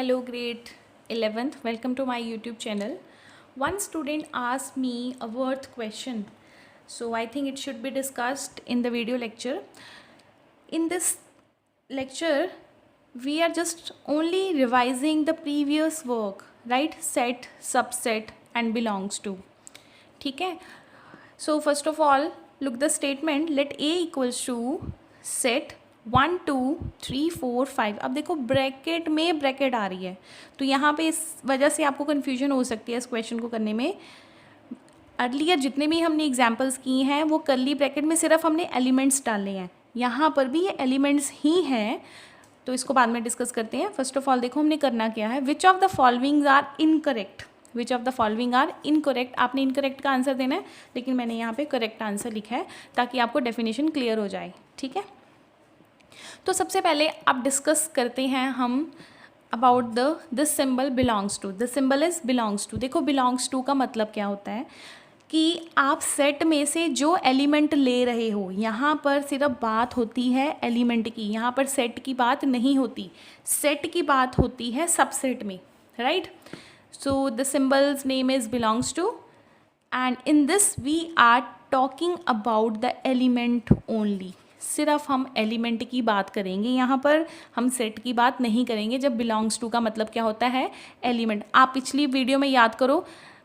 Hello, grade 11th. Welcome to my YouTube channel. One student asked me a worth question, so I think it should be discussed in the video lecture. In this lecture, we are just only revising the previous work, right? Set, subset, and belongs to. ठीक है? So first of all, look the statement. Let A equals to set 1 2 3 4 5. अब देखो bracket में bracket आ रही है, तो यहाँ पे इस वजह से आपको कन्फ्यूजन हो सकती है इस क्वेश्चन को करने में. अर्लियर जितने भी हमने एग्जाम्पल्स किए हैं वो कर्ली ब्रैकेट में सिर्फ हमने एलिमेंट्स डाले हैं. यहाँ पर भी ये एलिमेंट्स ही हैं, तो इसको बाद में डिस्कस करते हैं. फर्स्ट ऑफ ऑल देखो हमने करना क्या है. Which of the following are incorrect. Which of the following are incorrect. आपने इनकरेक्ट का आंसर देना है, लेकिन मैंने यहाँ पे करेक्ट आंसर लिखा है ताकि आपको डेफिनेशन क्लियर हो जाए. ठीक है, तो सबसे पहले आप डिस्कस करते हैं हम about this symbol belongs to. This symbol is belongs to. देखो बिलोंग्स टू का मतलब क्या होता है कि आप सेट में से जो एलिमेंट ले रहे हो, यहाँ पर सिर्फ बात होती है एलिमेंट की, यहाँ पर सेट की बात नहीं होती. सेट की बात होती है सबसेट में, right. So the symbols name is belongs to and in this we are talking about the element only. सिर्फ हम एलिमेंट की बात करेंगे, यहाँ पर हम सेट की बात नहीं करेंगे. जब बिलोंग्स टू का मतलब क्या होता है, एलिमेंट. आप पिछली वीडियो में याद करो,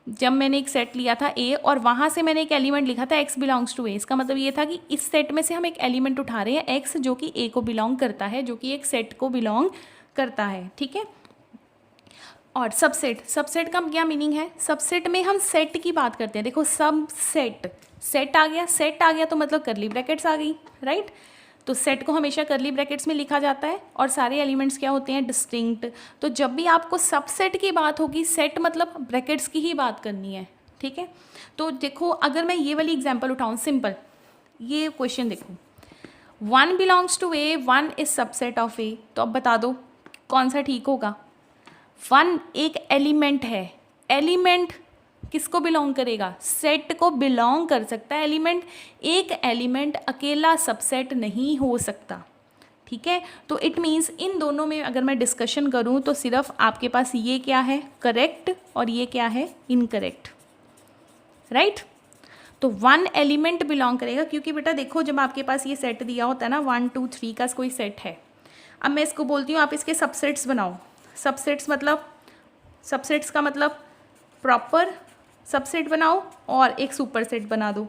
जब मैंने एक सेट लिया था ए और वहाँ से मैंने एक एलिमेंट लिखा था एक्स बिलोंग्स टू ए. इसका मतलब ये था कि इस सेट में से हम एक एलिमेंट उठा रहे हैं एक्स, जो कि ए को बिलोंग करता है, जो कि एक सेट को बिलोंग करता है. ठीक है, और सबसेट. सबसेट का क्या मीनिंग है. सबसेट में हम सेट की बात करते हैं. देखो सब सेट, सेट आ गया, सेट आ गया तो मतलब करली ब्रैकेट्स आ गई, राइट. तो सेट को हमेशा करली ब्रैकेट्स में लिखा जाता है और सारे एलिमेंट्स क्या होते हैं, डिस्टिंक्ट. तो जब भी आपको सबसेट की बात होगी, सेट मतलब ब्रैकेट्स की ही बात करनी है. ठीक है, तो देखो अगर मैं ये वाली एग्जांपल उठाऊं, सिंपल ये क्वेश्चन देखो, 1 belongs to A, 1 is subset of A. तो अब बता दो कौन सा ठीक होगा. 1 एक एलिमेंट है. एलिमेंट किसको बिलोंग करेगा, सेट को बिलोंग कर सकता है एलिमेंट. एक एलिमेंट अकेला सबसेट नहीं हो सकता. ठीक है, तो इट मीन्स इन दोनों में अगर मैं डिस्कशन करूं तो सिर्फ आपके पास ये क्या है, करेक्ट, और ये क्या है, इनकरेक्ट, राइट. तो 1 एलिमेंट बिलोंग करेगा, क्योंकि बेटा देखो जब आपके पास ये सेट दिया होता है ना 1 2 3 का कोई सेट है. अब मैं इसको बोलती हूँ आप इसके सबसेट्स बनाओ. सबसेट्स मतलब, सबसेट्स का मतलब प्रॉपर सबसेट बनाओ और एक सुपर सेट बना दो.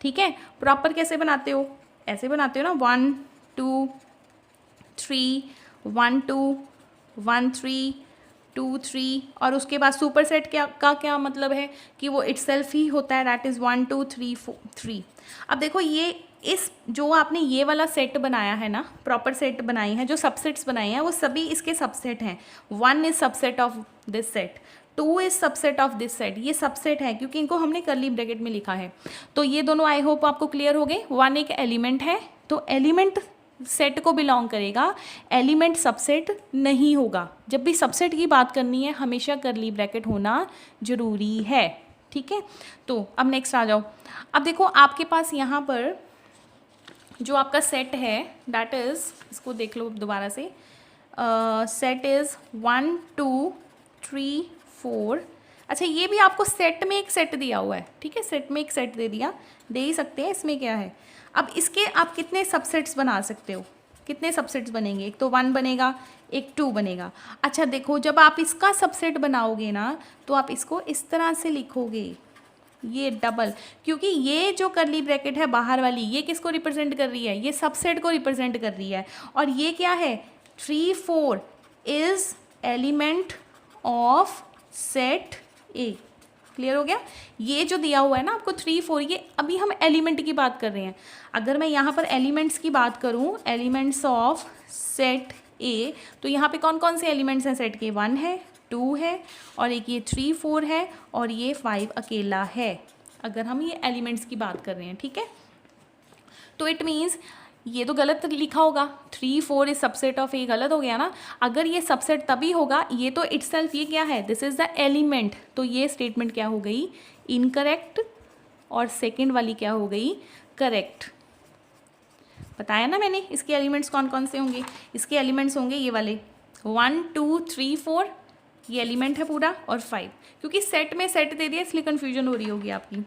ठीक है, प्रॉपर कैसे बनाते हो, ऐसे बनाते हो ना, 1 2 3 1 2 1 3 2 3, और उसके बाद सुपर सेट क्या मतलब है कि वो इटसेल्फ ही होता है, दैट इज़ 1 2 3 4 3. अब देखो ये इस जो आपने ये वाला सेट बनाया है ना, प्रॉपर सेट बनाई है, जो सबसेट्स बनाए हैं वो सभी इसके सबसेट हैं. 1 is subset of this set, 2 is subset of this set. ये सबसेट है क्योंकि इनको हमने कर्ली ब्रैकेट में लिखा है. तो ये दोनों आई होप आपको क्लियर हो गए. 1 एक एलिमेंट है, तो एलिमेंट सेट को बिलोंग करेगा, एलिमेंट सबसेट नहीं होगा. जब भी सबसेट की बात करनी है हमेशा कर्ली ब्रैकेट होना जरूरी है. ठीक है, तो अब नेक्स्ट आ जाओ. अब देखो आपके पास यहाँ पर जो आपका सेट है, दैट इज़, इसको देख लो दोबारा से, सेट इज़ 1 2 3 4. अच्छा, ये भी आपको सेट में एक सेट दिया हुआ है. ठीक है, सेट में एक सेट दे दिया, दे ही सकते हैं, इसमें क्या है. अब इसके आप कितने सबसेट्स बना सकते हो, कितने सबसेट्स बनेंगे, एक तो 1 बनेगा, एक 2 बनेगा. अच्छा देखो जब आप इसका सबसेट बनाओगे ना, तो आप इसको इस तरह से लिखोगे, ये डबल, क्योंकि ये जो कर्ली ब्रैकेट है बाहर वाली, ये किसको रिप्रेजेंट कर रही है, ये सबसेट को रिप्रेजेंट कर रही है. और ये क्या है, 3 4 is element of set A. Clear हो गया. ये जो दिया हुआ है ना आपको 3 4, ये अभी हम एलिमेंट की बात कर रहे हैं. अगर मैं यहाँ पर एलिमेंट्स की बात करूँ, एलिमेंट्स ऑफ सेट ए, तो यहाँ पे कौन कौन से एलिमेंट्स हैं सेट के, 1 है, 2 है, और एक ये 3 4 है, और ये 5 अकेला है, अगर हम ये एलिमेंट्स की बात कर रहे हैं. ठीक है, तो इट मीन्स ये तो गलत लिखा होगा, 3 4 इज सबसेट ऑफ ए, गलत हो गया ना. अगर ये सबसेट तभी होगा, ये तो इटसेल्फ ये क्या है, दिस इज द एलिमेंट, तो ये स्टेटमेंट क्या हो गई, इनकरेक्ट, और सेकंड वाली क्या हो गई, करेक्ट. बताया ना मैंने इसके एलिमेंट्स कौन कौन से होंगे. इसके एलिमेंट्स होंगे ये वाले, 1 2 3 4 ये एलिमेंट है पूरा, और 5, क्योंकि सेट में सेट दे दिया इसलिए कन्फ्यूजन हो रही होगी आपकी।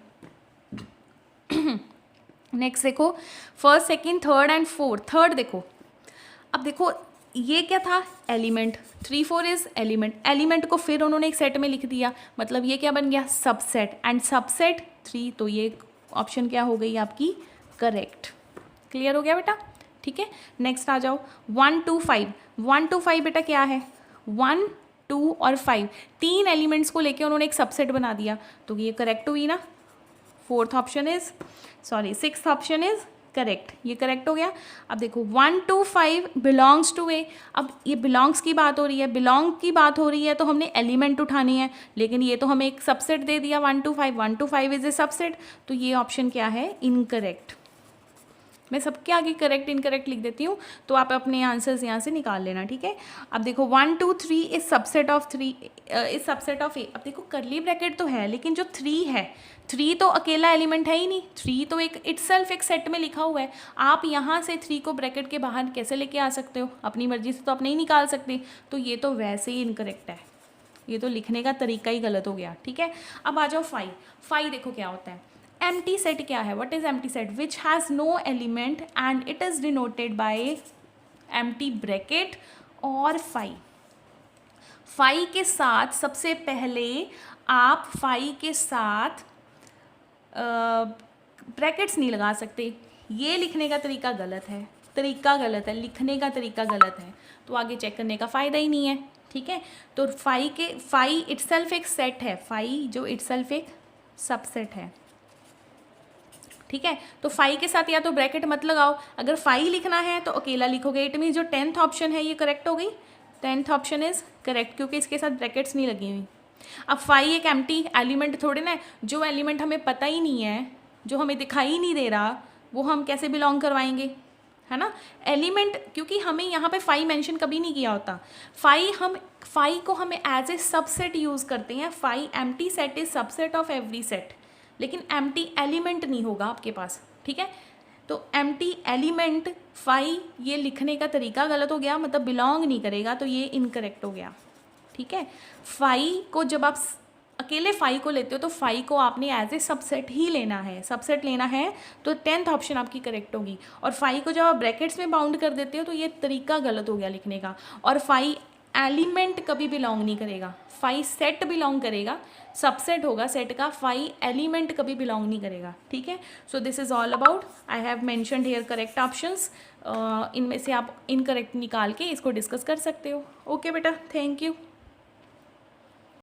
नेक्स्ट देखो, first second third and fourth. Third देखो, अब देखो ये क्या था, एलिमेंट, 3 4 इज एलिमेंट, एलिमेंट को फिर उन्होंने एक सेट में लिख दिया, मतलब ये क्या बन गया, सबसेट, एंड सबसेट 3, तो ये ऑप्शन क्या हो गई आपकी, करेक्ट। क्लियर हो गया बेटा, ठीक है। नेक्स्ट आ जाओ, 1 2 5, 1 2 5 बेटा क्या है, 1 2 और 5, तीन एलिमेंट्स को लेके उन्होंने एक सबसेट बना दिया, तो ये करेक्ट हुई ना। Fourth option is, sorry sixth option is correct, ये करेक्ट हो गया। अब देखो 1 2 5 बिलोंग्स टू ए, अब ये बिलोंग्स की बात हो रही है, बिलोंग की बात हो रही है तो हमने एलिमेंट उठानी है, लेकिन ये तो हमें एक सबसेट दे दिया 1 2 5, 1 2 5 इज ए सबसेट, तो ये ऑप्शन क्या है, इनकरेक्ट। मैं सबके आगे करेक्ट इनकरेक्ट लिख देती हूँ, तो आप अपने आंसर्स यहाँ से निकाल लेना, ठीक है। अब देखो 1 2 3 is subset of 3 is subset of A. अब देखो करली ब्रैकेट तो है, लेकिन जो 3 है, 3 तो अकेला एलिमेंट है ही नहीं, 3 तो एक इटसेल्फ एक सेट में लिखा हुआ है। आप यहाँ से 3 को ब्रैकेट के बाहर कैसे लेके आ सकते हो, अपनी मर्जी से तो आप नहीं निकाल सकते, तो ये तो वैसे ही इनकरेक्ट है, ये तो लिखने का तरीका ही गलत हो गया, ठीक है। अब आ जाओ 5। 5 देखो क्या होता है, एम्प्टी सेट क्या है, what is empty set, which has no element and it is denoted by empty bracket और 5। 5 के साथ सबसे पहले आप 5 के साथ ब्रैकेट्स नहीं लगा सकते, ये लिखने का तरीका गलत है, तरीका गलत है, लिखने का तरीका गलत है, तो आगे चेक करने का फ़ायदा ही नहीं है, ठीक है। तो 5 इटसेल्फ एक सेट है, 5 जो इटसेल्फ एक सबसेट है, ठीक है। तो 5 के साथ या तो ब्रैकेट मत लगाओ, अगर 5 लिखना है तो अकेला लिखोगे, इट मीन्स जो 10th ऑप्शन है ये करेक्ट हो गई, 10th ऑप्शन इज करेक्ट, क्योंकि इसके साथ ब्रैकेट्स नहीं लगी हुई। अब 5 एक एम्प्टी एलिमेंट थोड़े ना है, जो एलिमेंट हमें पता ही नहीं है, जो हमें दिखाई ही नहीं दे रहा, वो हम कैसे बिलोंग करवाएंगे, है ना। एलिमेंट, क्योंकि हमें यहाँ पे 5 मेंशन कभी नहीं किया होता, 5 को हमें एज ए सबसेट यूज़ करते हैं, 5 empty set is subset of every set, लेकिन एम्प्टी एलिमेंट नहीं होगा आपके पास, ठीक है। तो एम्प्टी एलिमेंट 5 ये लिखने का तरीका गलत हो गया, मतलब बिलोंग नहीं करेगा, तो ये इनकरेक्ट हो गया, ठीक है। 5 को जब आप अकेले 5 को लेते हो तो 5 को आपने एज ए सबसेट ही लेना है, सबसेट लेना है, तो 10th ऑप्शन आपकी करेक्ट होगी। और 5 को जब आप ब्रैकेट्स में बाउंड कर देते हो तो ये तरीका गलत हो गया लिखने का, और 5 एलिमेंट कभी बिलोंग नहीं करेगा, 5 सेट बिलोंग करेगा, सबसेट होगा सेट का, 5 एलिमेंट कभी बिलोंग नहीं करेगा, ठीक है। So this is all about, I have mentioned here correct options, इनमें से आप इनकरेक्ट निकाल के इसको डिस्कस कर सकते हो। ओके बेटा, थैंक यू।